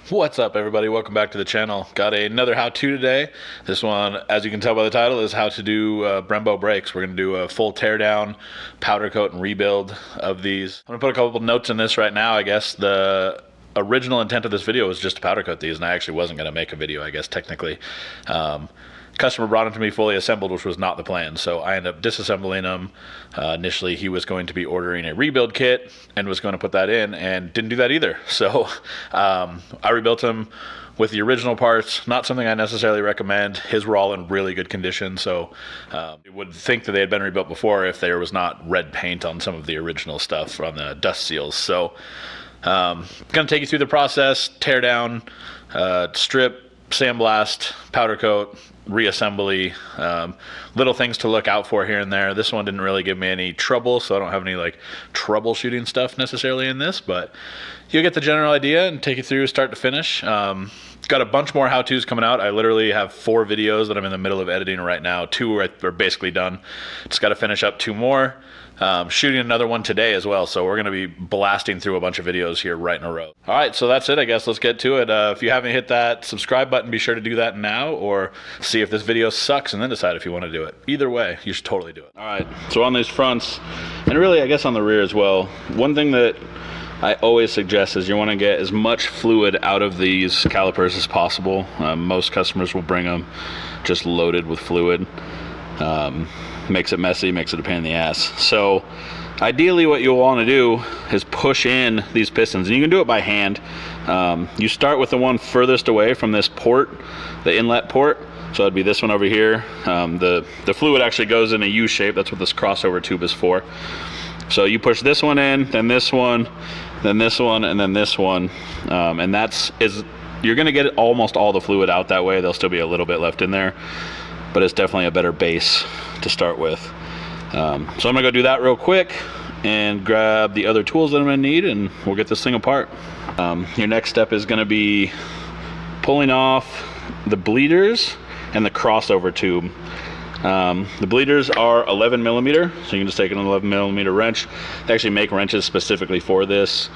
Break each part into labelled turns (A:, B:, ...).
A: What's up, everybody? Welcome back to the channel. Got another how-to today. This one, as you can tell by the title, is how to do Brembo brakes. We're going to do a full teardown, powder coat, and rebuild of these. I'm going to put a couple notes in this right now. I guess the original intent of this video was just to powder coat these, and I actually wasn't going to make a video, I guess, technically. Customer brought them to me fully assembled, which was not the plan, so I ended up disassembling them. Initially, he was going to be ordering a rebuild kit and was going to put that in, and didn't do that either. So I rebuilt them with the original parts. Not something I necessarily recommend. His were all in really good condition, so you would think that they had been rebuilt before if there was not red paint on some of the original stuff on the dust seals. So I'm going to take you through the process: tear down, strip, sandblast, powder coat, reassembly, little things to look out for here and there. This one didn't really give me any trouble, so I don't have any like troubleshooting stuff necessarily in this, but you'll get the general idea and take you through start to finish. Got a bunch more how-tos coming out. I literally have 4 videos that I'm in the middle of editing right now. 2 are basically done. Just got to finish up 2 more. Shooting another one today as well, so we're going to be blasting through a bunch of videos here right in a row. All right, so that's it, I guess. Let's get to it. If you haven't hit that subscribe button, be sure to do that now, or see if this video sucks and then decide if you want to do it. Either way, you should totally do it. All right, so on these fronts, and really I guess on the rear as well, one thing that I always suggest is you want to get as much fluid out of these calipers as possible. Most customers will bring them just loaded with fluid. Makes it messy, makes it a pain in the ass. So ideally what you'll want to do is push in these pistons, and you can do it by hand. You start with the one furthest away from this port, the inlet port, so that'd be this one over here. The fluid actually goes in a U shape. That's what this crossover tube is for. So you push this one in, then this one, then this one, and then this one, and you're going to get almost all the fluid out that way. There'll still be a little bit left in there, but it's definitely a better base to start with. So I'm gonna go do that real quick and grab the other tools that I'm gonna need, and we'll get this thing apart. Your next step is gonna be pulling off the bleeders and the crossover tube. The bleeders are 11 millimeter, so you can just take an 11 millimeter wrench. They actually make wrenches specifically for this.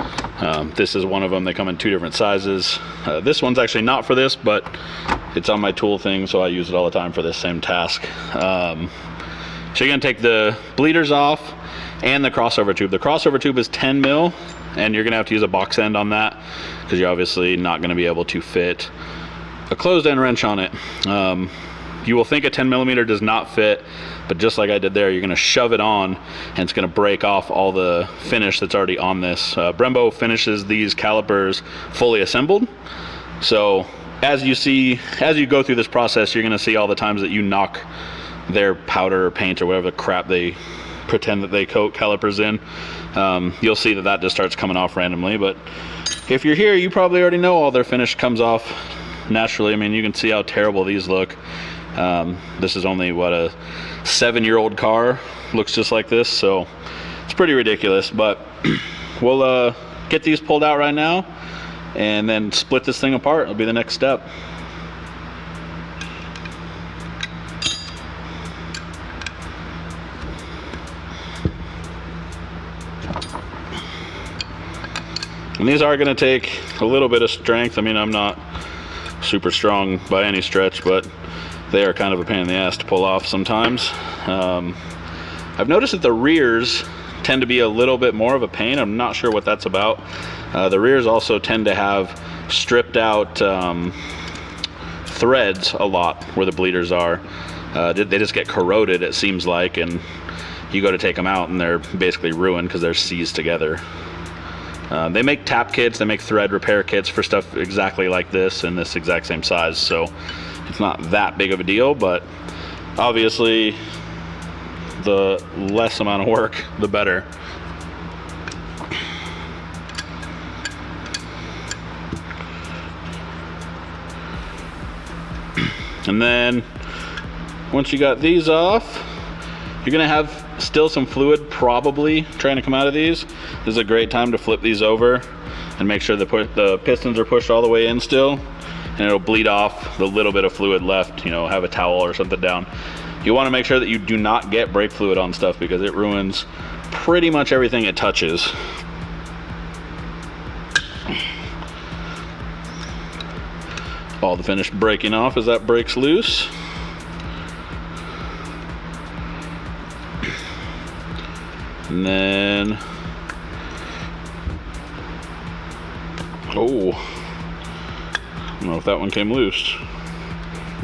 A: This is one of them. They come in 2 different sizes. This one's actually not for this, but it's on my tool thing, so I use it all the time for this same task. So you're gonna take the bleeders off and the crossover tube. The crossover tube is 10 mil, and you're gonna have to use a box end on that because you're obviously not gonna be able to fit a closed end wrench on it. You will think a 10 millimeter does not fit, but just like I did there, you're gonna shove it on and it's gonna break off all the finish that's already on this. Brembo finishes these calipers fully assembled. So as you go through this process, you're gonna see all the times that you knock their powder or paint or whatever the crap they pretend that they coat calipers in. You'll see that just starts coming off randomly, but if you're here, you probably already know all their finish comes off naturally. I mean, you can see how terrible these look. This is only what, a 7-year-old car looks just like this, so it's pretty ridiculous. But we'll get these pulled out right now and then split this thing apart. It'll be the next step. And these are going to take a little bit of strength. I mean, I'm not super strong by any stretch, but they are kind of a pain in the ass to pull off sometimes. I've noticed that the rears tend to be a little bit more of a pain. I'm not sure what that's about. The rears also tend to have stripped out threads a lot where the bleeders are. They just get corroded, it seems like, and you go to take them out and they're basically ruined because they're seized together. They make tap kits, they make thread repair kits for stuff exactly like this in this exact same size, so it's not that big of a deal, but obviously the less amount of work, the better. And then once you got these off, you're gonna have still some fluid probably trying to come out of these. This is a great time to flip these over and make sure the pistons are pushed all the way in still, and it'll bleed off the little bit of fluid left. You know, have a towel or something down. You want to make sure that you do not get brake fluid on stuff because it ruins pretty much everything it touches. all the finish breaking off as that breaks loose. And then, oh, I don't know if that one came loose.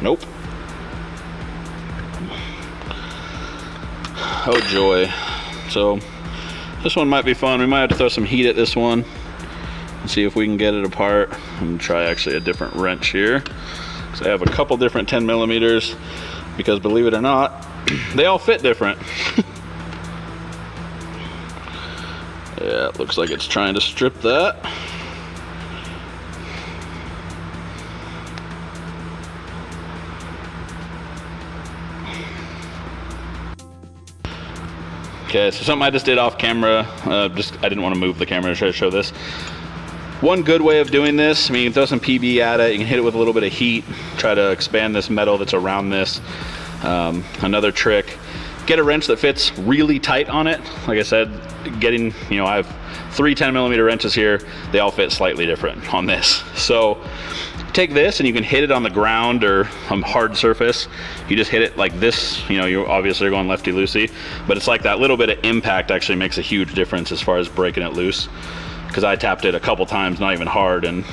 A: Nope. Oh joy. So this one might be fun. We might have to throw some heat at this one and see if we can get it apart. I'm gonna try actually a different wrench here. So I have a couple different 10 millimeters because, believe it or not, they all fit different. Yeah, it looks like it's trying to strip that. Okay, so something I just did off camera, I didn't want to move the camera to try to show this. One good way of doing this, I mean, you can throw some PB at it, you can hit it with a little bit of heat, try to expand this metal that's around this. Another trick, get a wrench that fits really tight on it. Like I said, I have 3 10 millimeter wrenches here, they all fit slightly different on this. So take this and you can hit it on the ground or a hard surface. You just hit it like this, you obviously are going lefty loosey, but it's like that little bit of impact actually makes a huge difference as far as breaking it loose. Because I tapped it a couple times, not even hard, and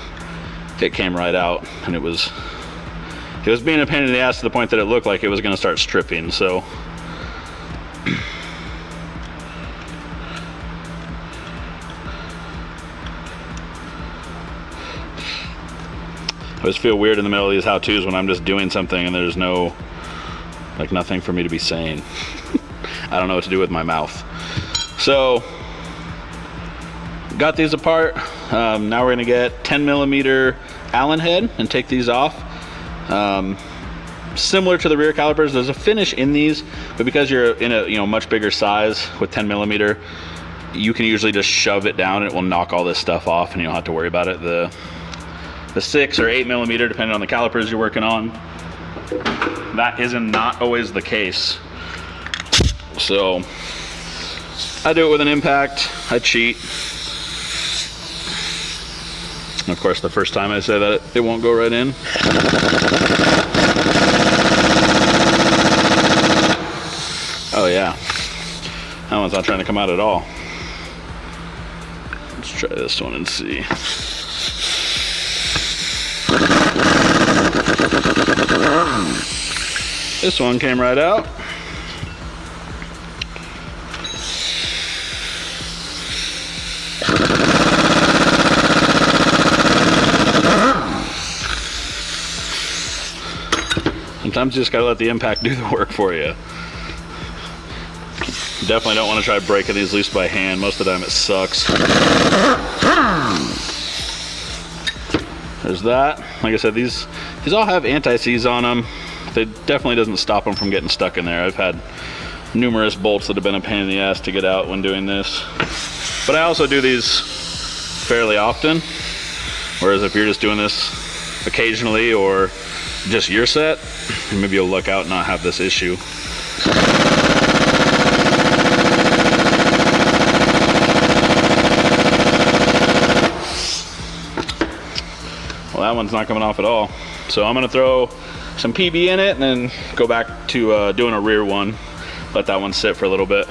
A: it came right out, and it was being a pain in the ass to the point that it looked like it was going to start stripping. So I always feel weird in the middle of these how-tos when I'm just doing something and there's nothing for me to be saying. I don't know what to do with my mouth. So got these apart. Now we're gonna get 10 millimeter Allen head and take these off. Similar to the rear calipers, there's a finish in these, but because you're in a much bigger size with 10 millimeter, you can usually just shove it down and it will knock all this stuff off and you don't have to worry about it. The 6 or 8 millimeter, depending on the calipers you're working on, that isn't not always the case. So I do it with an impact, I cheat. And of course, the first time I say that, it won't go right in. Oh yeah, that one's not trying to come out at all. Let's try this one and see. This one came right out. Sometimes you just gotta let the impact do the work for you. Definitely don't want to try breaking these loose by hand. Most of the time it sucks. There's that. Like I said, these all have anti-seize on them. It definitely doesn't stop them from getting stuck in there. I've had numerous bolts that have been a pain in the ass to get out when doing this. But I also do these fairly often. Whereas if you're just doing this occasionally or just your set, maybe you'll luck out and not have this issue. Well, that one's not coming off at all. So I'm gonna throw some PB in it and then go back to doing a rear one. Let that one sit for a little bit.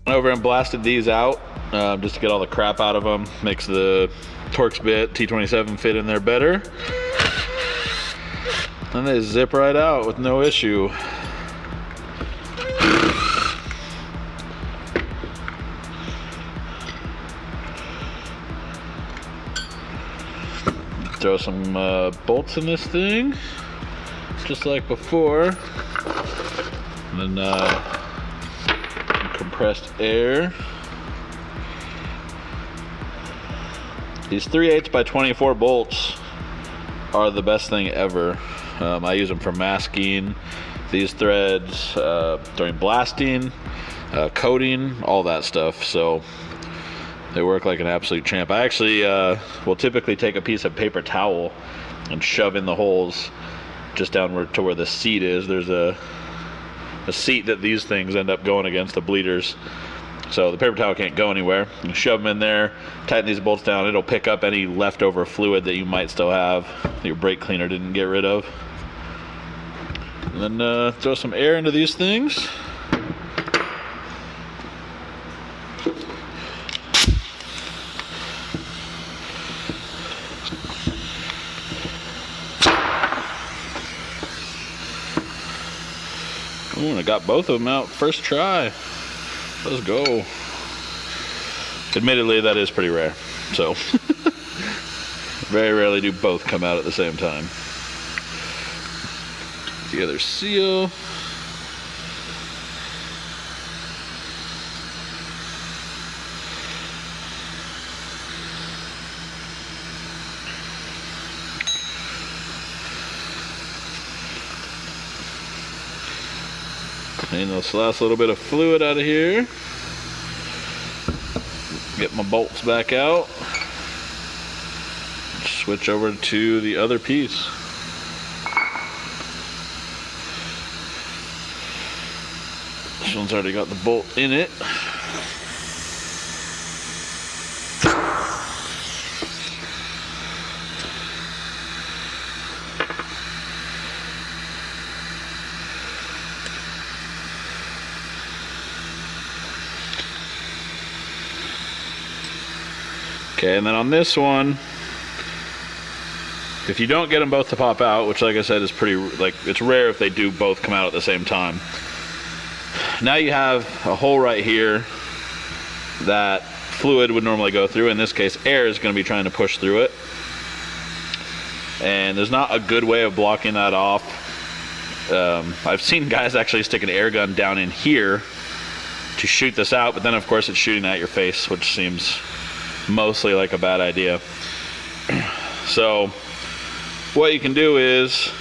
A: Went over and blasted these out just to get all the crap out of them. Makes the Torx bit T27 fit in there better. And they zip right out with no issue. Throw some bolts in this thing, just like before. And then compressed air. These 3/8 by 24 bolts are the best thing ever. I use them for masking these threads, during blasting, coating, all that stuff. So they work like an absolute champ. I actually will typically take a piece of paper towel and shove in the holes just downward to where the seat is. There's a seat that these things end up going against, the bleeders. So the paper towel can't go anywhere. You shove them in there, tighten these bolts down. It'll pick up any leftover fluid that you might still have that your brake cleaner didn't get rid of. And then throw some air into these things. Ooh, and I got both of them out first try. Let's go. Admittedly, that is pretty rare. So, very rarely do both come out at the same time. The other seal. Clean this last little bit of fluid out of here. Get my bolts back out. Switch over to the other piece. This one's already got the bolt in it. Okay, and then on this one, if you don't get them both to pop out, which like I said is pretty, it's rare if they do both come out at the same time. Now you have a hole right here that fluid would normally go through. In this case, air is going to be trying to push through it. And there's not a good way of blocking that off. I've seen guys actually stick an air gun down in here to shoot this out, but then of course it's shooting at your face, which seems mostly like a bad idea. So what you can do is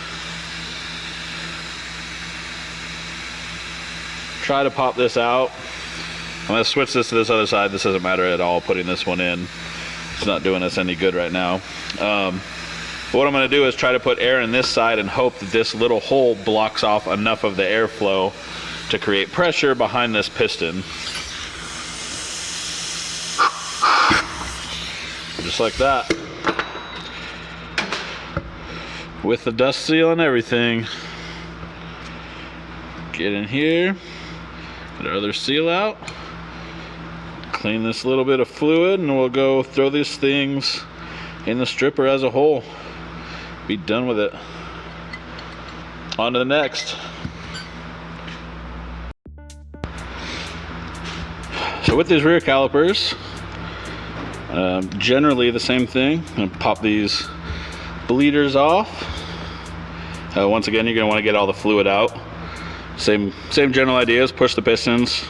A: try to pop this out. I'm going to switch this to this other side. This doesn't matter at all putting this one in. It's not doing us any good right now. But what I'm going to do is try to put air in this side and hope that this little hole blocks off enough of the airflow to create pressure behind this piston. Just like that. With the dust seal and everything. Get in here. Get our other seal out. Clean this little bit of fluid and we'll go throw these things in the stripper as a whole. Be done with it. On to the next. So with these rear calipers, generally the same thing. I'm gonna pop these bleeders off. Once again, you're gonna want to get all the fluid out. Same general ideas. Push the pistons.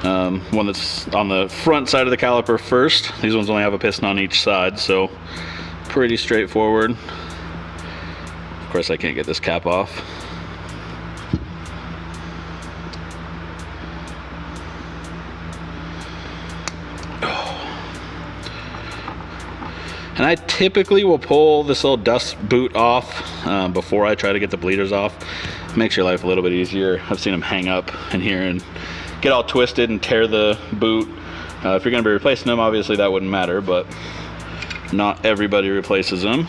A: One that's on the front side of the caliper first. These ones only have a piston on each side, so pretty straightforward. Of course, I can't get this cap off. And I typically will pull this little dust boot off before I try to get the bleeders off. It makes your life a little bit easier. I've seen them hang up in here and get all twisted and tear the boot. If you're going to be replacing them, obviously that wouldn't matter, but not everybody replaces them.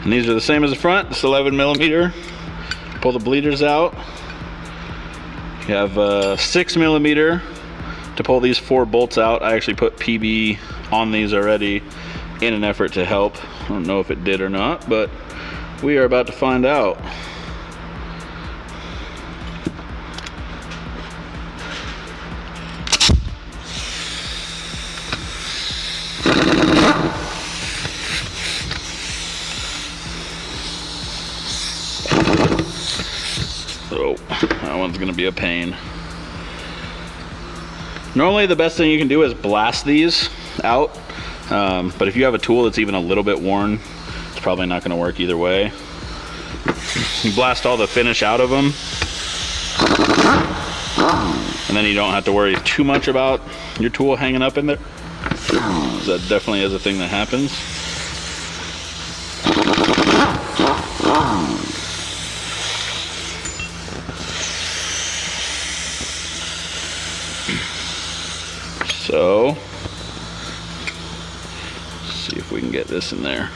A: And these are the same as the front. It's 11mm. Pull the bleeders out. You have 6mm to pull these 4 bolts out. I actually put PB on these already in an effort to help. I don't know if it did or not, but We are about to find out. So that one's gonna be a pain. Normally the best thing you can do is blast these out, but if you have a tool that's even a little bit worn, it's probably not gonna work either way. You blast all the finish out of them, and then you don't have to worry too much about your tool hanging up in there. That definitely is a thing that happens. So, let's see if we can get this in there.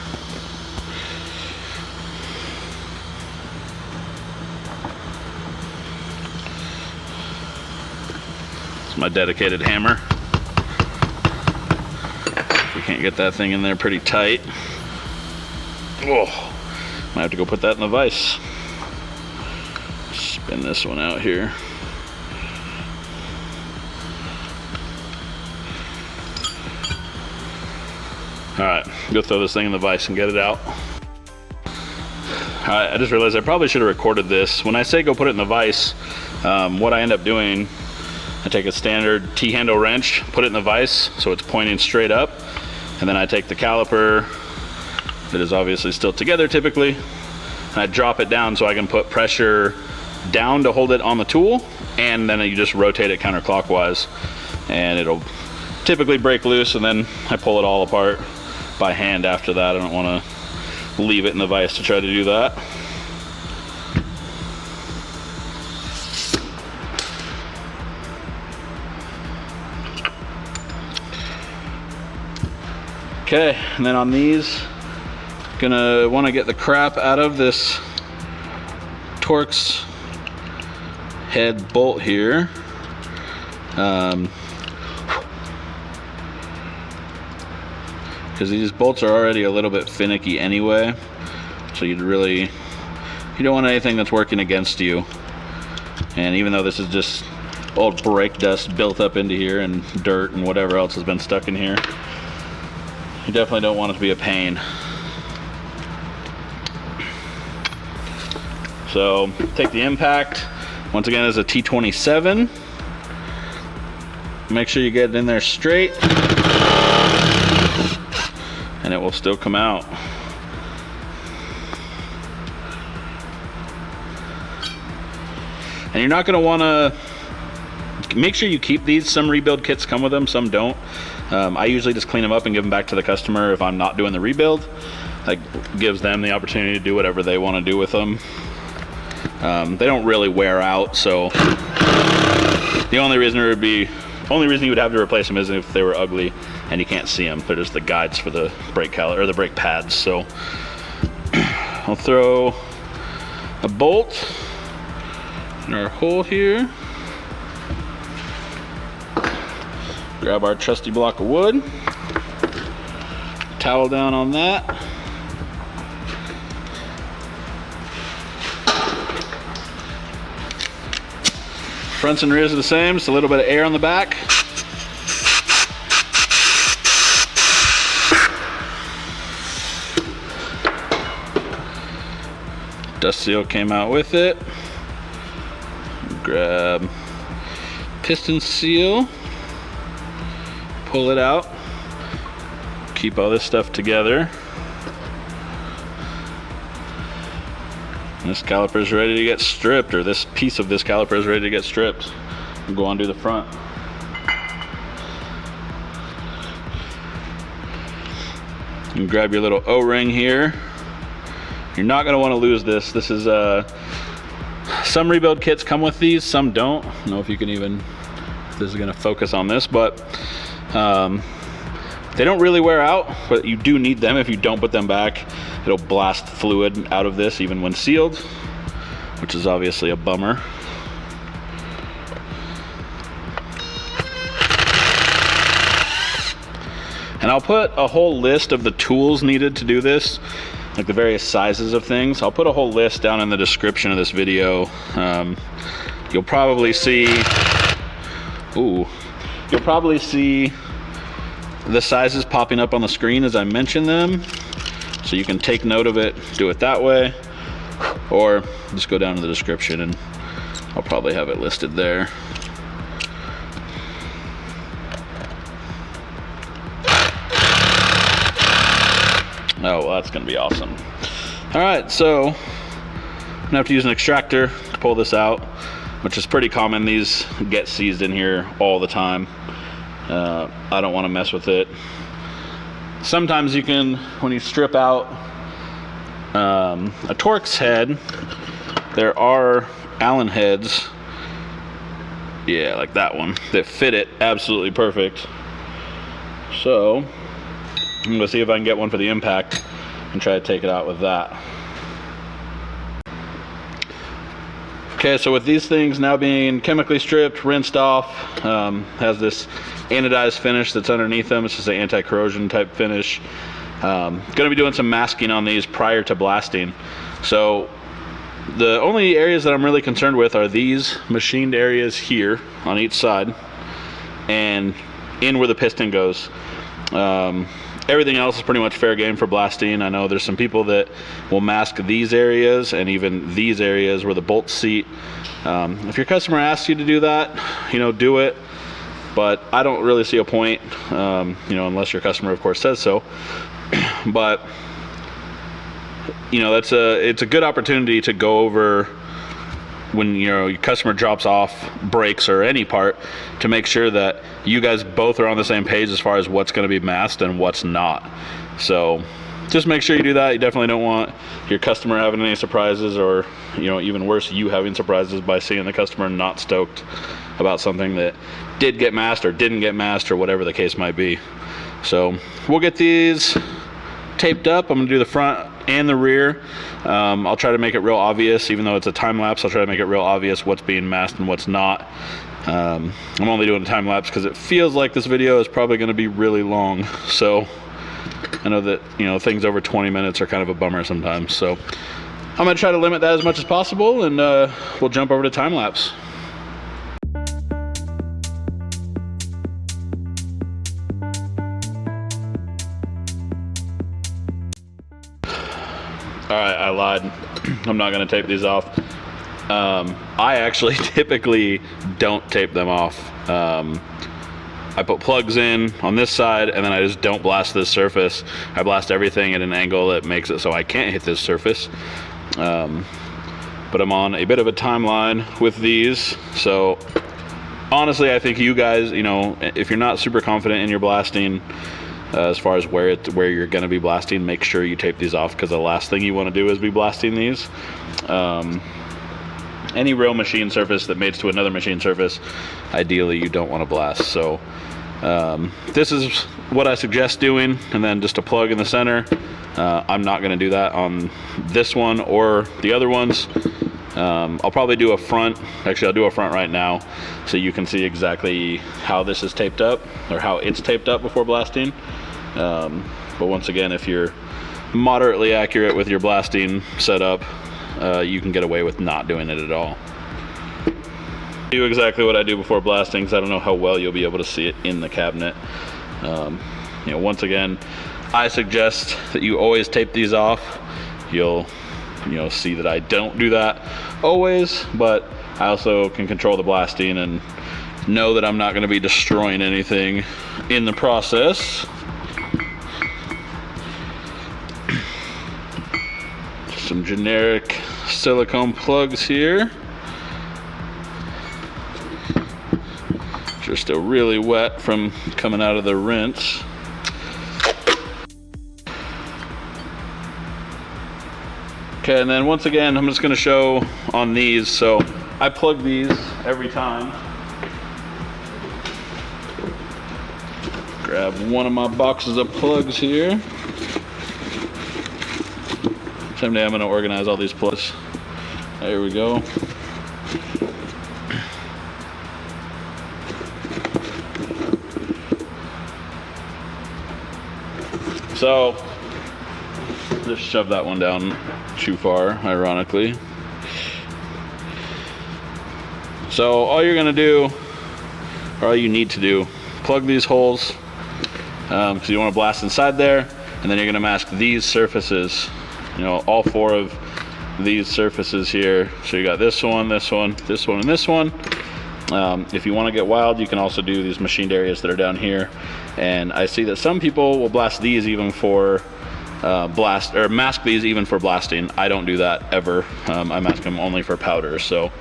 A: It's my dedicated hammer. If we can't get that thing in there pretty tight, oh, might have to go put that in the vise. Spin this one out here. Alright, go throw this thing in the vise and get it out. Alright, I just realized I probably should have recorded this. When I say go put it in the vise, what I end up doing, I take a standard T-handle wrench, put it in the vise so it's pointing straight up, and then I take the caliper that is obviously still together typically, and I drop it down so I can put pressure down to hold it on the tool, and then you just rotate it counterclockwise and it'll typically break loose, and then I pull it all apart by hand after that. I don't want to leave it in the vise to try to do that. Okay, and then on these, gonna want to get the crap out of this Torx head bolt here. Because these bolts are already a little bit finicky anyway, so you don't want anything that's working against you. And even though this is just old brake dust built up into here and dirt and whatever else has been stuck in here, you definitely don't want it to be a pain. So take the impact, once again is a T27, make sure you get it in there straight, and it will still come out. And you're not going to want to, make sure you keep these. Some rebuild kits come with them, some don't. I usually just clean them up and give them back to the customer if I'm not doing the rebuild. That gives them the opportunity to do whatever they want to do with them. They don't really wear out, so the only reason you would have to replace them is if they were ugly and you can't see them. They're just the guides for the brake caliper or the brake pads. So I'll throw a bolt in our hole here. Grab our trusty block of wood. Towel down on that. Fronts and rears are the same, just a little bit of air on the back. Dust seal came out with it. Grab piston seal, pull it out, keep all this stuff together. And this caliper is ready to get stripped, or this piece of this caliper is ready to get stripped. We'll go undo the front. You grab your little O-ring here. You're not going to want to lose this. This is some rebuild kits come with these, some don't. I don't know if you can even, if this is going to focus on this, but they don't really wear out, but you do need them. If you don't put them back, it'll blast fluid out of this even when sealed, which is obviously a bummer. And I'll put a whole list of the tools needed to do this like the various sizes of things. I'll put a whole list down in the description of this video. You'll probably see, you'll probably see the sizes popping up on the screen as I mention them. So you can take note of it, do it that way, or just go down to the description and I'll probably have it listed there. Oh, well, that's gonna be awesome. All right, so I'm gonna have to use an extractor to pull this out, which is pretty common. These get seized in here all the time. I don't wanna mess with it. Sometimes you can, when you strip out a Torx head, there are Allen heads, yeah, like that one, that fit it absolutely perfect. So I'm gonna see if I can get one for the impact and try to take it out with that. Okay, so with these things now being chemically stripped, rinsed off, has this anodized finish that's underneath them. It's just an anti-corrosion type finish. Gonna be doing some masking on these prior to blasting. So the only areas that I'm really concerned with are these machined areas here on each side and in where the piston goes. Everything else is pretty much fair game for blasting. I know there's some people that will mask these areas and even these areas where the bolts seat. If your customer asks you to do that, do it. But I don't really see a point, unless your customer, of course, says so. But it's a good opportunity to go over when your customer drops off brakes or any part, to make sure that you guys both are on the same page as far as what's going to be masked and what's not. So just make sure you do that. You definitely don't want your customer having any surprises, or even worse, you having surprises by seeing the customer not stoked about something that did get masked or didn't get masked, or whatever the case might be. So we'll get these taped up. I'm gonna do the front and the rear. I'll try to make it real obvious, even though it's a time lapse. I'll try to make it real obvious what's being masked and what's not. I'm only doing a time lapse because it feels like this video is probably going to be really long. So I know that things over 20 minutes are kind of a bummer sometimes. So I'm gonna try to limit that as much as possible, and we'll jump over to time lapse. All right, I lied. I'm not gonna tape these off. I actually typically don't tape them off. I put plugs in on this side, and then I just don't blast this surface. I blast everything at an angle that makes it so I can't hit this surface. But I'm on a bit of a timeline with these. So honestly, I think you guys, if you're not super confident in your blasting, as far as where you're going to be blasting, make sure you tape these off, because the last thing you want to do is be blasting these. Any real machine surface that mates to another machine surface, ideally you don't want to blast. So this is what I suggest doing, and then just a plug in the center. I'm not going to do that on this one or the other ones. I'll probably do a front. Actually, I'll do a front right now so you can see exactly how this is taped up, or how it's taped up before blasting. But once again, if you're moderately accurate with your blasting setup, you can get away with not doing it at all. Do exactly what I do before blasting, because I don't know how well you'll be able to see it in the cabinet. Once again, I suggest that you always tape these off. You'll see that I don't do that always, but I also can control the blasting and know that I'm not going to be destroying anything in the process. Some generic silicone plugs here, which are still really wet from coming out of the rinse. Okay, and then once again, I'm just going to show on these. So I plug these every time. Grab one of my boxes of plugs here. Someday I'm going to organize all these plugs. There we go. So Just shove that one down too far, ironically. So all you're gonna do, or all you need to do, plug these holes, because you want to blast inside there, and then you're gonna mask these surfaces, you know, all 4 of these surfaces here. So you got this one, this one, this one, and this one. If you want to get wild, you can also do these machined areas that are down here. And I see that some people will blast these even for mask these even for blasting. I don't do that ever. I mask them only for powder. So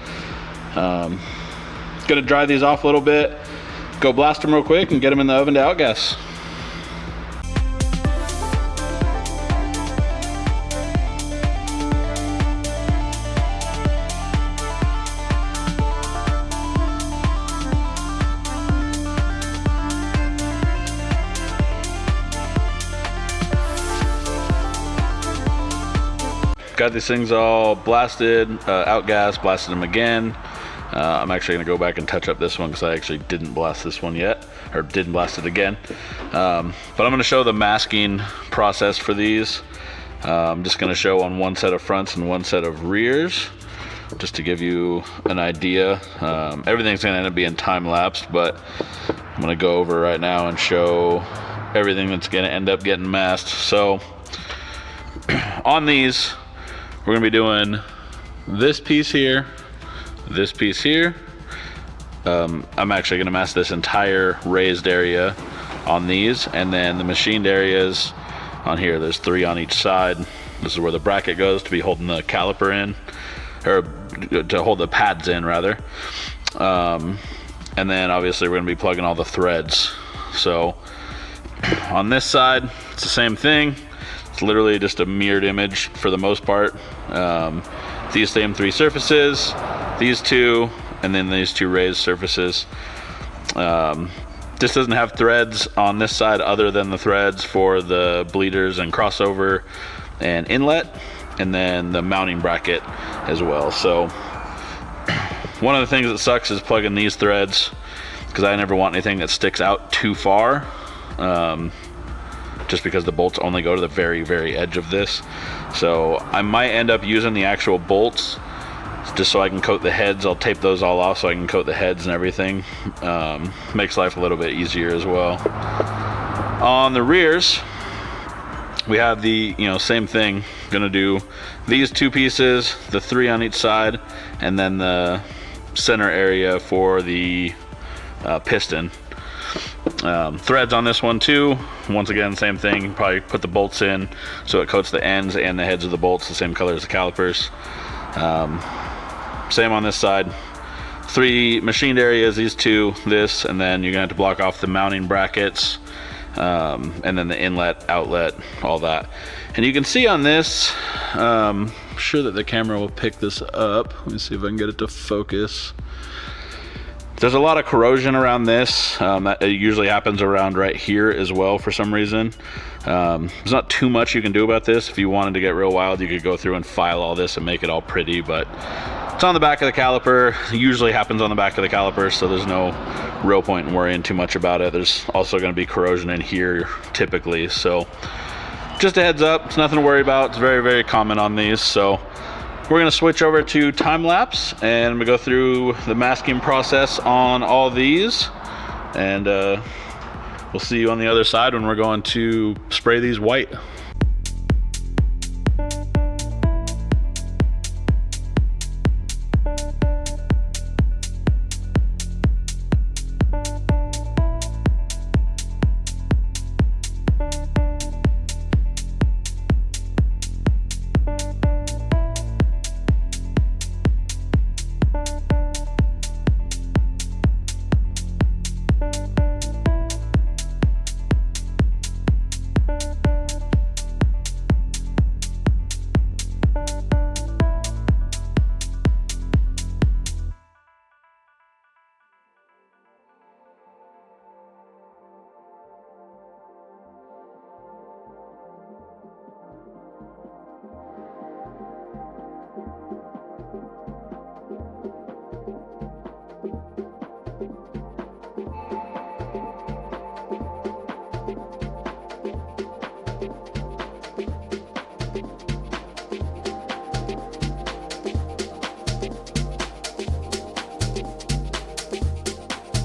A: gonna dry these off a little bit, go blast them real quick and get them in the oven to outgas. Got these things all blasted, outgas, blasted them again. I'm actually gonna go back and touch up this one because I actually didn't blast this one yet, or didn't blast it again. But I'm gonna show the masking process for these. I'm just gonna show on one set of fronts and one set of rears, just to give you an idea. Everything's gonna end up being time-lapsed, but I'm gonna go over right now and show everything that's gonna end up getting masked. So on these, we're gonna be doing this piece here, this piece here. I'm actually gonna mask this entire raised area on these, and then the machined areas on here, there's 3 on each side. This is where the bracket goes to be holding the caliper in, or to hold the pads in rather. And then obviously we're gonna be plugging all the threads. So on this side, it's the same thing. It's literally just a mirrored image for the most part. These same 3 surfaces, these 2, and then these 2 raised surfaces. This doesn't have threads on this side other than the threads for the bleeders and crossover and inlet, and then the mounting bracket as well. So one of the things that sucks is plugging these threads, because I never want anything that sticks out too far. Just because the bolts only go to the very, very edge of this. So I might end up using the actual bolts just so I can coat the heads. I'll tape those all off so I can coat the heads and everything. Makes life a little bit easier as well. On the rears, we have the, same thing. Gonna do these 2 pieces, the 3 on each side, and then the center area for the piston. Threads on this one too. Once again, same thing. Probably put the bolts in so it coats the ends and the heads of the bolts the same color as the calipers. Same on this side. 3 machined areas, these 2, this, and then you're gonna have to block off the mounting brackets, and then the inlet, outlet, all that. And you can see on this, I'm sure that the camera will pick this up. Let me see if I can get it to focus. There's a lot of corrosion around this. That usually happens around right here as well for some reason. There's not too much you can do about this. If you wanted to get real wild, you could go through and file all this and make it all pretty, but it's on the back of the caliper. It usually happens on the back of the caliper, so there's no real point in worrying too much about it. There's also gonna be corrosion in here typically, so just a heads up, it's nothing to worry about. It's very, very common on these. So we're gonna switch over to time lapse and we go through the masking process on all these, and we'll see you on the other side when we're going to spray these white.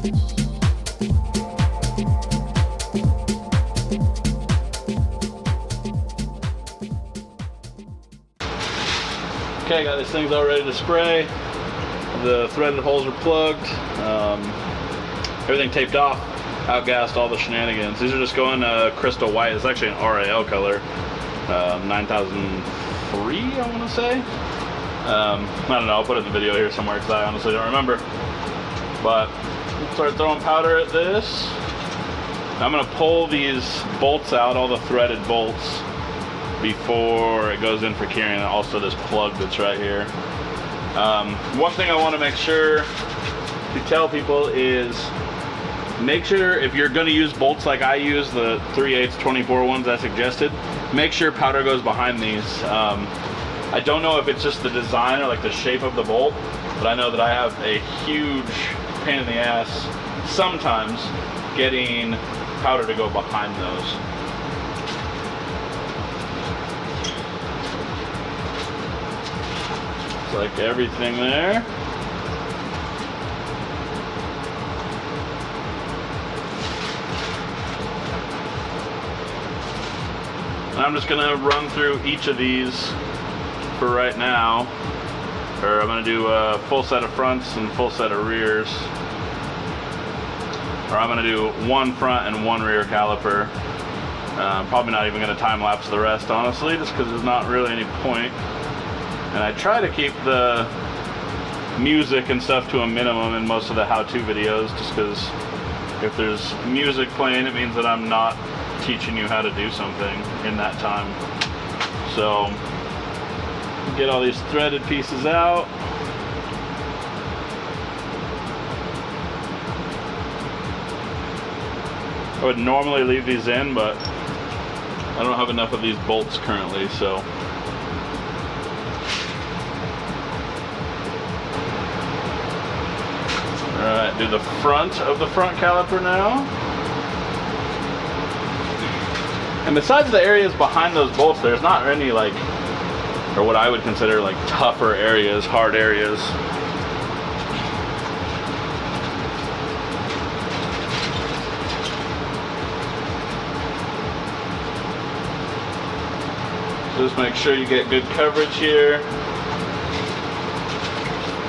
A: Okay, got these things all ready to spray. The threaded holes are plugged. Everything taped off, outgassed, all the shenanigans. These are just going crystal white. It's actually an RAL color, 9003, I want to say. I don't know, I'll put it in the video here somewhere because I honestly don't remember. But start throwing powder at this. I'm going to pull these bolts out, all the threaded bolts, before it goes in for curing, and also this plug that's right here. One thing I want to make sure to tell people is make sure if you're going to use bolts like I use, the 3/8 24 ones I suggested, make sure powder goes behind these. I don't know if it's just the design or like the shape of the bolt, but I know that I have a huge pain in the ass sometimes getting powder to go behind those. It's like everything there. And I'm just gonna run through each of these for right now. Or I'm gonna do a full set of fronts and full set of rears. Or I'm gonna do one front and one rear caliper. Probably not even gonna time lapse the rest, honestly, just because there's not really any point. And I try to keep the music and stuff to a minimum in most of the how-to videos, just because if there's music playing, it means that I'm not teaching you how to do something in that time. So get all these threaded pieces out. I would normally leave these in, but I don't have enough of these bolts currently, so. Alright, do the front of the front caliper now. And besides the areas behind those bolts, there's not any like, or what I would consider like tougher areas, hard areas. So just make sure you get good coverage here.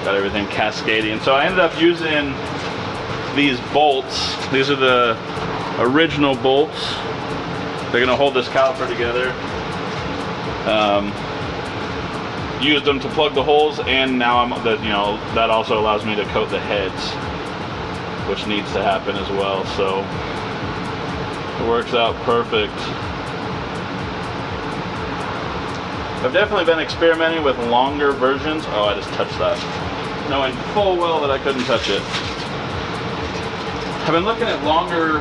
A: Got everything cascading. So I ended up using these bolts. These are the original bolts. They're gonna hold this caliper together. Used them to plug the holes, and now that also allows me to coat the heads, which needs to happen as well. So it works out perfect. I've definitely been experimenting with longer versions. Oh, I just touched that, knowing full well that I couldn't touch it. I've been looking at longer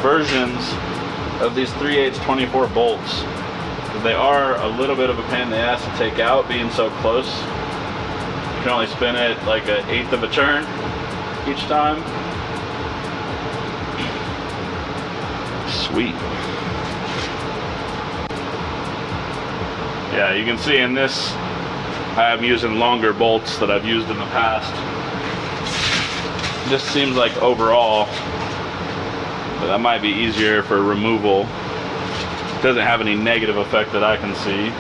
A: versions of these 3/8 24 bolts. They are a little bit of a pain in the ass to take out, being so close. You can only spin it like 1/8 of a turn each time. Sweet. Yeah, you can see in this, I'm using longer bolts that I've used in the past. This seems like overall, but that might be easier for removal. It doesn't have any negative effect that I can see.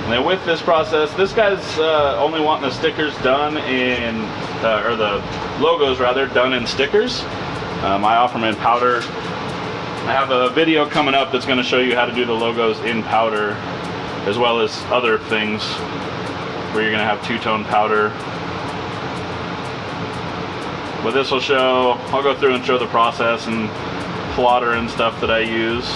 A: And then with this process, this guy's only wanting the stickers done in, or the logos rather, done in stickers. I offer them in powder. I have a video coming up that's going to show you how to do the logos in powder, as well as other things where you're going to have two-tone powder. But this will show, I'll go through and show the process and plotter and stuff that I use.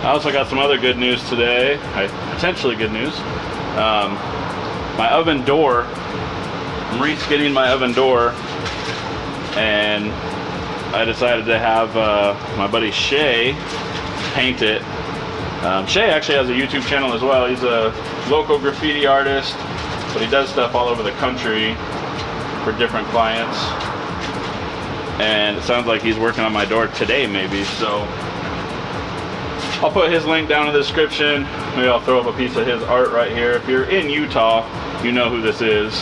A: I also got some other good news today. Potentially good news. My oven door, I'm reskinning my oven door, and I decided to have my buddy Shay paint it. Shay actually has a YouTube channel as well. He's a local graffiti artist, but he does stuff all over the country for different clients. And it sounds like he's working on my door today maybe, so I'll put his link down in the description. Maybe I'll throw up a piece of his art right here. If you're in Utah, you know who this is.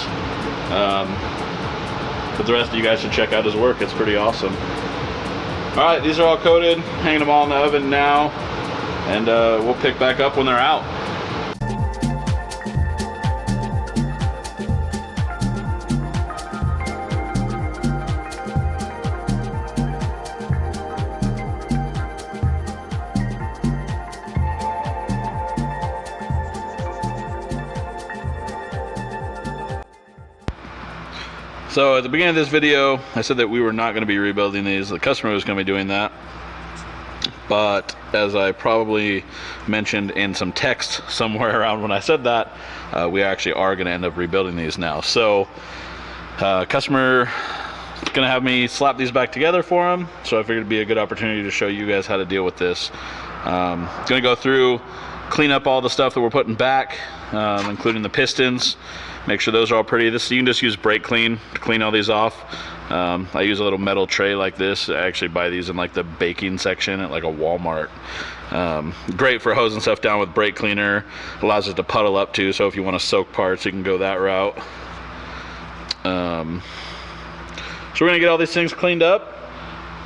A: But the rest of you guys should check out his work. It's pretty awesome. Alright, these are all coated. Hanging them all in the oven now. And we'll pick back up when they're out. So at the beginning of this video, I said that we were not going to be rebuilding these. The customer was going to be doing that. But as I probably mentioned in some text somewhere around when I said that, we actually are going to end up rebuilding these now. So customer is going to have me slap these back together for him. So I figured it'd be a good opportunity to show you guys how to deal with this. Going to go through, clean up all the stuff that we're putting back, including the pistons. Make sure those are all pretty. You can just use brake clean to clean all these off. I use a little metal tray like this. I actually buy these in like the baking section at like a Walmart. Great for hosing stuff down with brake cleaner. Allows it to puddle up too, so if you want to soak parts, you can go that route. So we're gonna get all these things cleaned up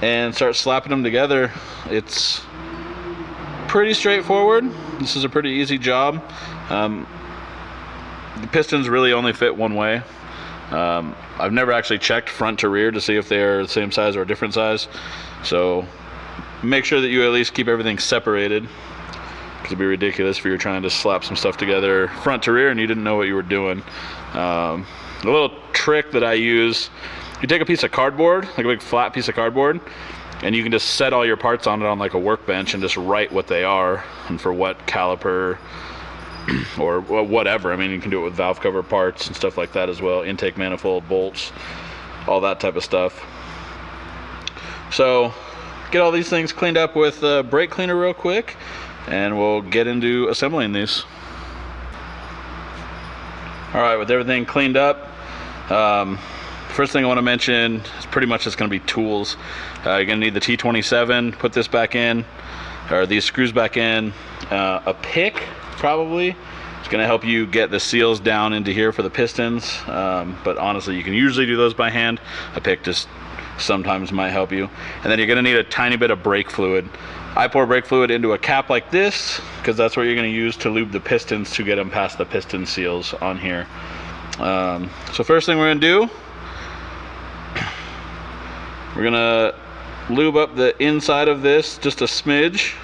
A: and start slapping them together. It's pretty straightforward. This is a pretty easy job. The pistons really only fit one way. I've never actually checked front to rear to see if they're the same size or a different size. So make sure that you at least keep everything separated, because it'd be ridiculous if you're trying to slap some stuff together front to rear and you didn't know what you were doing. A little trick that I use, you take a piece of cardboard, like a big flat piece of cardboard, and you can just set all your parts on it on like a workbench and just write what they are and for what caliper or whatever. I mean, you can do it with valve cover parts and stuff like that as well, intake manifold, bolts, all that type of stuff. So get all these things cleaned up with brake cleaner real quick, and we'll get into assembling these. All right, with everything cleaned up, first thing I want to mention is pretty much it's going to be tools. You're going to need the T27, put this back in, or these screws back in, a pick probably. It's going to help you get the seals down into here for the pistons, but honestly you can usually do those by hand. A pick just sometimes might help you. And then you're going to need a tiny bit of brake fluid. I pour brake fluid into a cap like this because that's what you're going to use to lube the pistons to get them past the piston seals on here. So first thing we're going to do, we're going to lube up the inside of this just a smidge.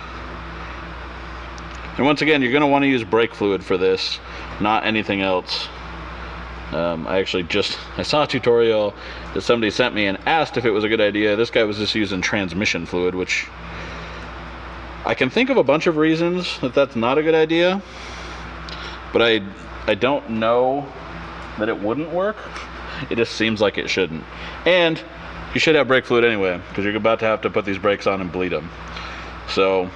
A: And once again, you're going to want to use brake fluid for this, not anything else. I saw a tutorial that somebody sent me and asked if it was a good idea. This guy was just using transmission fluid, which I can think of a bunch of reasons that that's not a good idea, but I don't know that it wouldn't work. It just seems like it shouldn't. And you should have brake fluid anyway, because you're about to have to put these brakes on and bleed them. So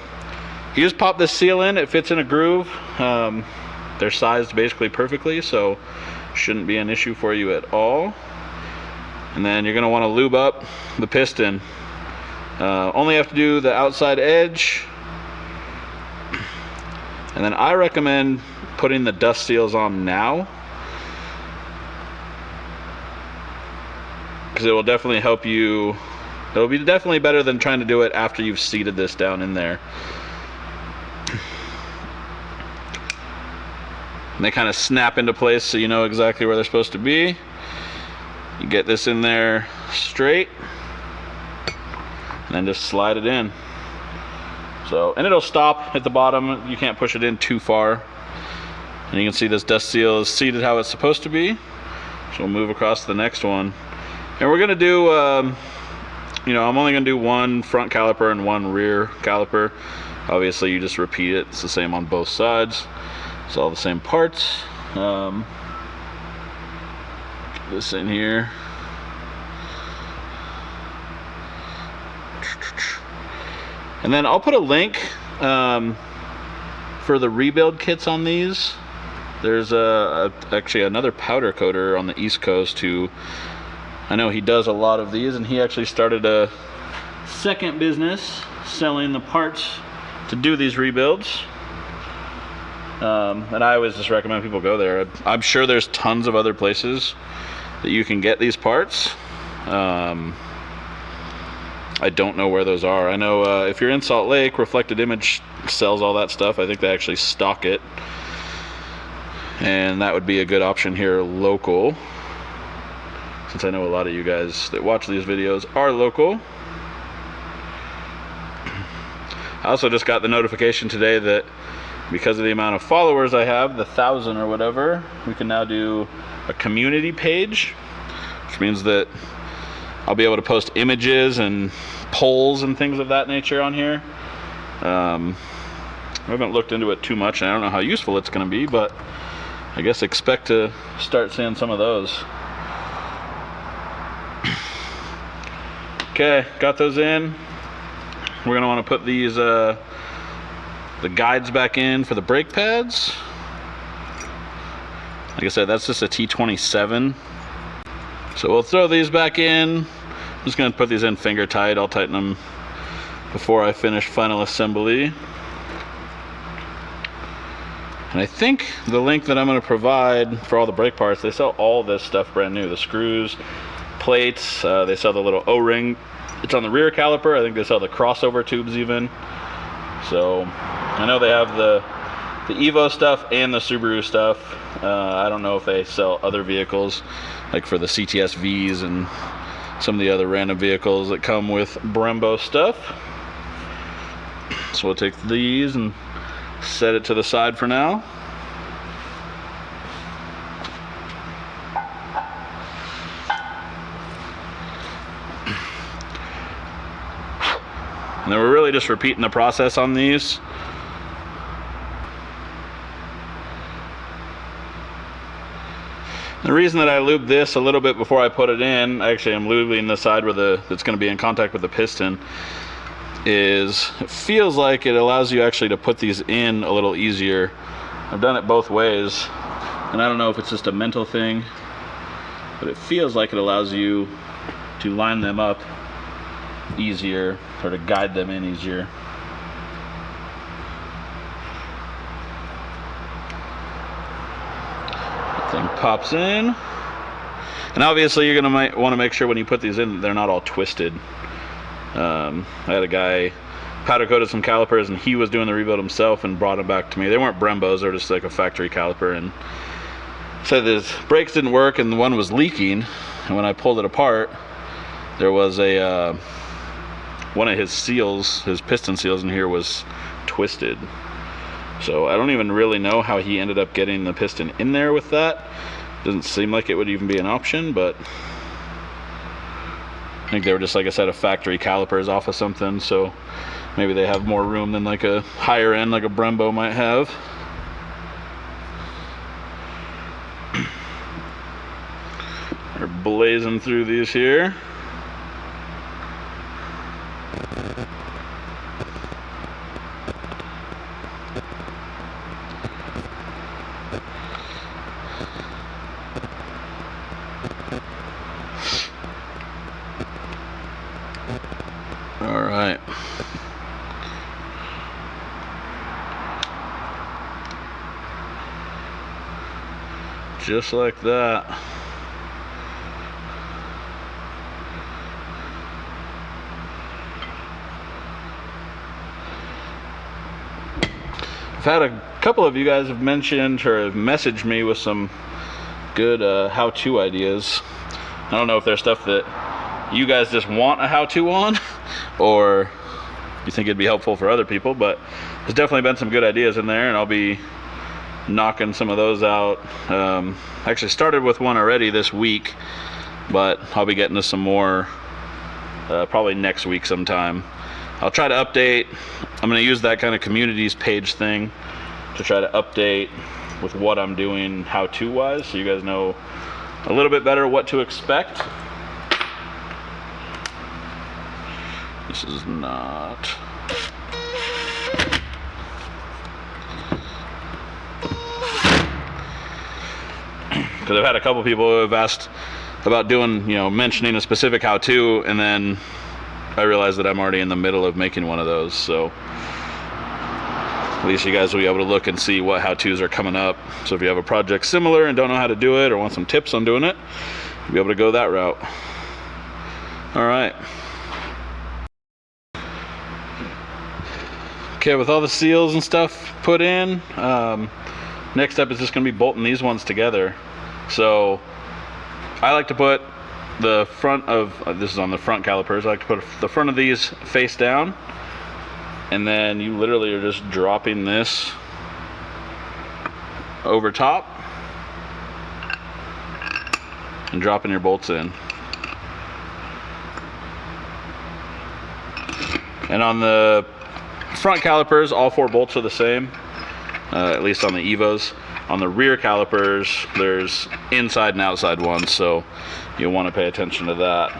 A: you just pop this seal in, it fits in a groove. They're sized basically perfectly, so shouldn't be an issue for you at all. And then you're going to want to lube up the piston. Only have to do the outside edge. And then I recommend putting the dust seals on now, because it will definitely help you. It'll be definitely better than trying to do it after you've seated this down in there. And they kind of snap into place so you know exactly where they're supposed to be. You get this in there straight, and then just slide it in. So, and it'll stop at the bottom. You can't push it in too far. And you can see this dust seal is seated how it's supposed to be. So we'll move across to the next one. And we're gonna do, I'm only gonna do one front caliper and one rear caliper. Obviously you just repeat it. It's the same on both sides. It's all the same parts. This in here. And then I'll put a link for the rebuild kits on these. There's actually another powder coater on the East Coast who, I know he does a lot of these, and he actually started a second business selling the parts to do these rebuilds. And I always just recommend people go there. I'm sure there's tons of other places that you can get these parts. I don't know where those are. I know if you're in Salt Lake, Reflected Image sells all that stuff. I think they actually stock it, and that would be a good option here local, since I know a lot of you guys that watch these videos are local. I also just got the notification today that because of the amount of followers I have, the 1,000 or whatever, we can now do a community page, which means that I'll be able to post images and polls and things of that nature on here. I haven't looked into it too much, and I don't know how useful it's going to be, but I guess expect to start seeing some of those. Okay, got those in. We're going to want to put these the guides back in for the brake pads. Like I said, that's just a T27. So we'll throw these back in. I'm just going to put these in finger tight. I'll tighten them before I finish final assembly. And I think the link that I'm going to provide for all the brake parts, they sell all this stuff brand new. The screws, plates, they sell the little O-ring. It's on the rear caliper. I think they sell the crossover tubes even. So I know they have the Evo stuff and the Subaru stuff. I don't know if they sell other vehicles, like for the CTS-Vs and some of the other random vehicles that come with Brembo stuff. So we'll take these and set it to the side for now. And then we're really just repeating the process on these. The reason that I lube this a little bit before I put it in, actually I'm lubing the side where that's going to be in contact with the piston, is it feels like it allows you actually to put these in a little easier. I've done it both ways, and I don't know if it's just a mental thing, but it feels like it allows you to line them up easier, or to guide them in easier. Thing pops in, and obviously you're gonna want to make sure when you put these in that they're not all twisted. I had a guy powder coated some calipers, and he was doing the rebuild himself and brought them back to me. They weren't Brembos, they were just like a factory caliper, and said his brakes didn't work and the one was leaking, and when I pulled it apart there was a one of his seals, his piston seals in here was twisted. So I don't even really know how he ended up getting the piston in there with that. Doesn't seem like it would even be an option, but I think they were just, like I said, a factory calipers off of something, so maybe they have more room than like a higher end like a Brembo might have. We're blazing through these here. All right. Just like that. I've had a couple of you guys have mentioned or have messaged me with some good how-to ideas. I don't know if there's stuff that you guys just want a how-to on, or you think it'd be helpful for other people, but there's definitely been some good ideas in there, and I'll be knocking some of those out. Actually started with one already this week, but I'll be getting to some more probably next week sometime. I'll try to update. I'm going to use that kind of communities page thing to try to update with what I'm doing how-to wise, so you guys know a little bit better what to expect. This is not. Because I've had a couple people who have asked about doing, mentioning a specific how-to, and then I realized that I'm already in the middle of making one of those, so at least you guys will be able to look and see what how-tos are coming up. So if you have a project similar and don't know how to do it or want some tips on doing it, you'll be able to go that route. All right. Okay, with all the seals and stuff put in, next step is just going to be bolting these ones together. So I like to put the front of, this is on the front calipers, I like to put the front of these face down, and then you literally are just dropping this over top and dropping your bolts in. And on the front calipers, all 4 bolts are the same, at least on the Evos. On the rear calipers, there's inside and outside ones, so you'll want to pay attention to that.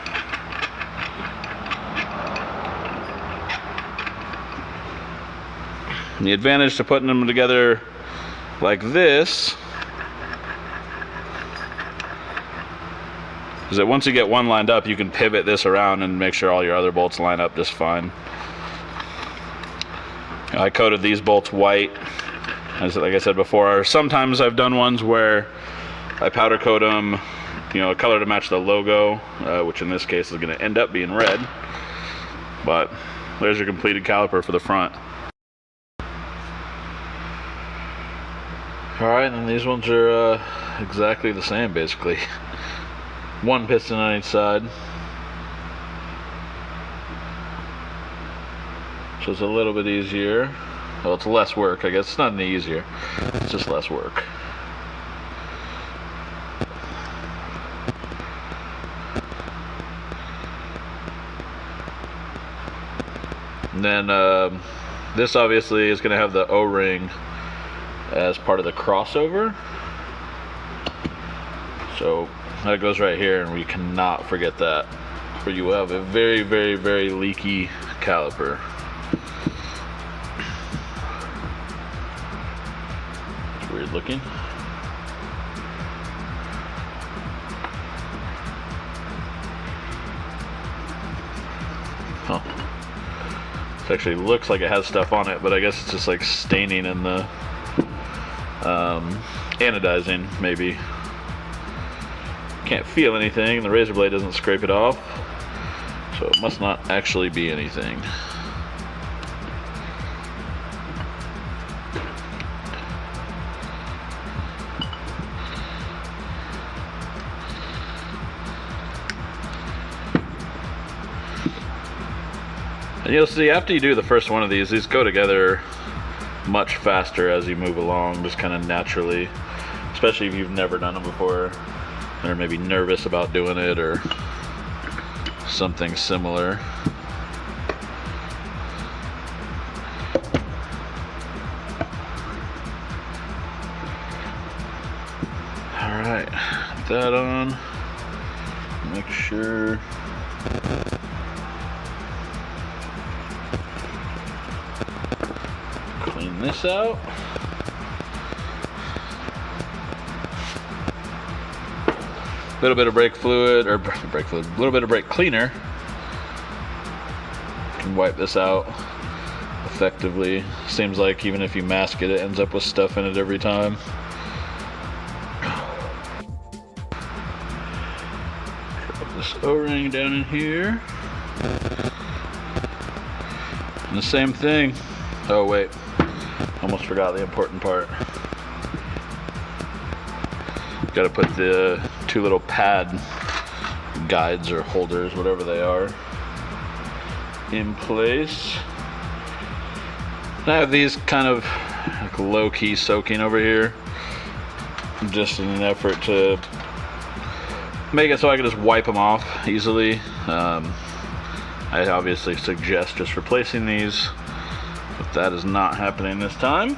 A: And the advantage to putting them together like this is that once you get one lined up, you can pivot this around and make sure all your other bolts line up just fine. I coated these bolts white. Like I said before, sometimes I've done ones where I powder coat them, a color to match the logo, which in this case is going to end up being red. But there's your completed caliper for the front. Alright, and these ones are exactly the same basically. 1 piston on each side. So it's a little bit easier. Well, it's less work, I guess. It's not any easier. It's just less work. And then this obviously is going to have the O-ring as part of the crossover. So that goes right here, and we cannot forget that, or you will have a very, very, very leaky caliper. Weird looking. Huh. It actually looks like it has stuff on it, but I guess it's just like staining in the anodizing, maybe. Can't feel anything, and the razor blade doesn't scrape it off, so it must not actually be anything. And you'll see after you do the first one of these go together much faster as you move along, just kind of naturally, especially if you've never done them before or maybe nervous about doing it or something similar. Alright, put that on, make sure. Clean this out. A little bit of brake fluid, a little bit of brake cleaner. You can wipe this out effectively. Seems like even if you mask it, it ends up with stuff in it every time. Put this O-ring down in here. And the same thing. Oh wait, almost forgot the important part. Got to put the 2 little pad guides or holders, whatever they are, in place. I have these kind of like low-key soaking over here, just in an effort to make it so I can just wipe them off easily. I obviously suggest just replacing these, but that is not happening this time.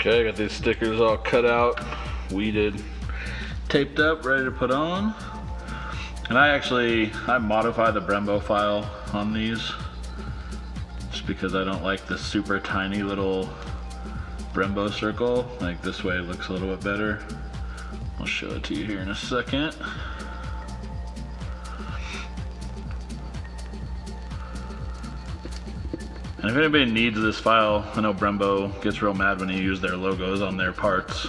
A: Okay, I got these stickers all cut out, weeded, taped up, ready to put on. And I modify the Brembo file on these just because I don't like the super tiny little Brembo circle. Like this way it looks a little bit better. I'll show it to you here in a second. And if anybody needs this file, I know Brembo gets real mad when you use their logos on their parts.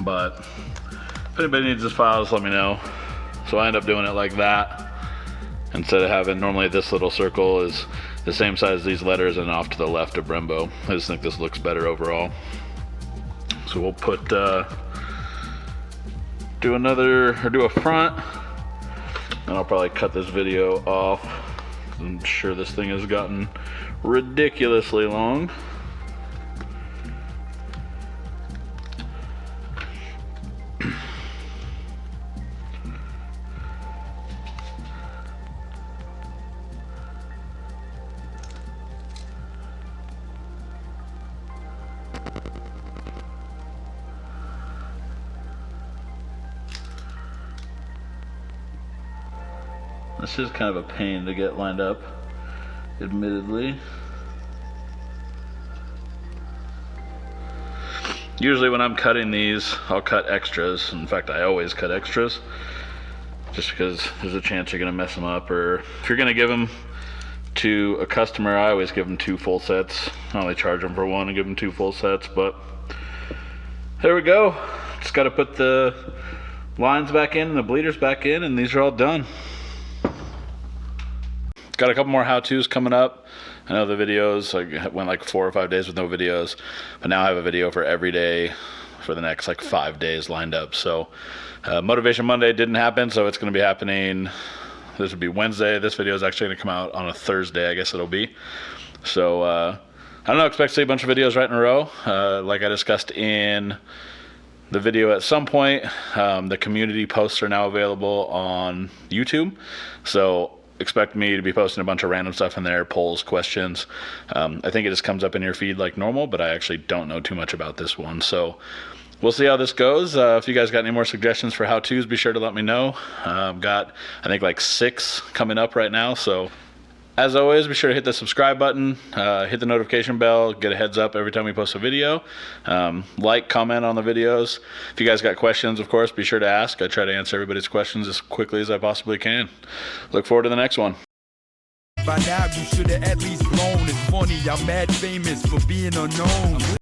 A: But if anybody needs this file, just let me know. So I end up doing it like that. Instead of having, normally this little circle is the same size as these letters and off to the left of Brembo. I just think this looks better overall. So we'll put, do a front. And I'll probably cut this video off. I'm sure this thing has gotten ridiculously long. This is kind of a pain to get lined up, admittedly. Usually when I'm cutting these, I'll cut extras. In fact, I always cut extras, just because there's a chance you're gonna mess them up, or if you're gonna give them to a customer, I always give them 2 full sets. I only charge them for 1 and give them 2 full sets, but there we go. Just gotta put the lines back in and the bleeders back in, and these are all done. Got a couple more how-tos coming up. I know the videos, I went like 4 or 5 days with no videos, but now I have a video for every day for the next like 5 days lined up. So Motivation Monday didn't happen, so it's gonna be happening, this would be Wednesday. This video is actually gonna come out on a Thursday, I guess it'll be. So I don't know, expect to see a bunch of videos right in a row. Like I discussed in the video at some point. The community posts are now available on YouTube, so expect me to be posting a bunch of random stuff in there, polls, questions. I think it just comes up in your feed like normal, but I actually don't know too much about this one, so we'll see how this goes. If you guys got any more suggestions for how-tos, be sure to let me know. I've got, I think, like 6 coming up right now, so as always, be sure to hit the subscribe button, hit the notification bell, get a heads up every time we post a video. Like, comment on the videos. If you guys got questions, of course, be sure to ask. I try to answer everybody's questions as quickly as I possibly can. Look forward to the next one.
B: By now you should have at least blown. It's funny, I'm mad famous for being unknown.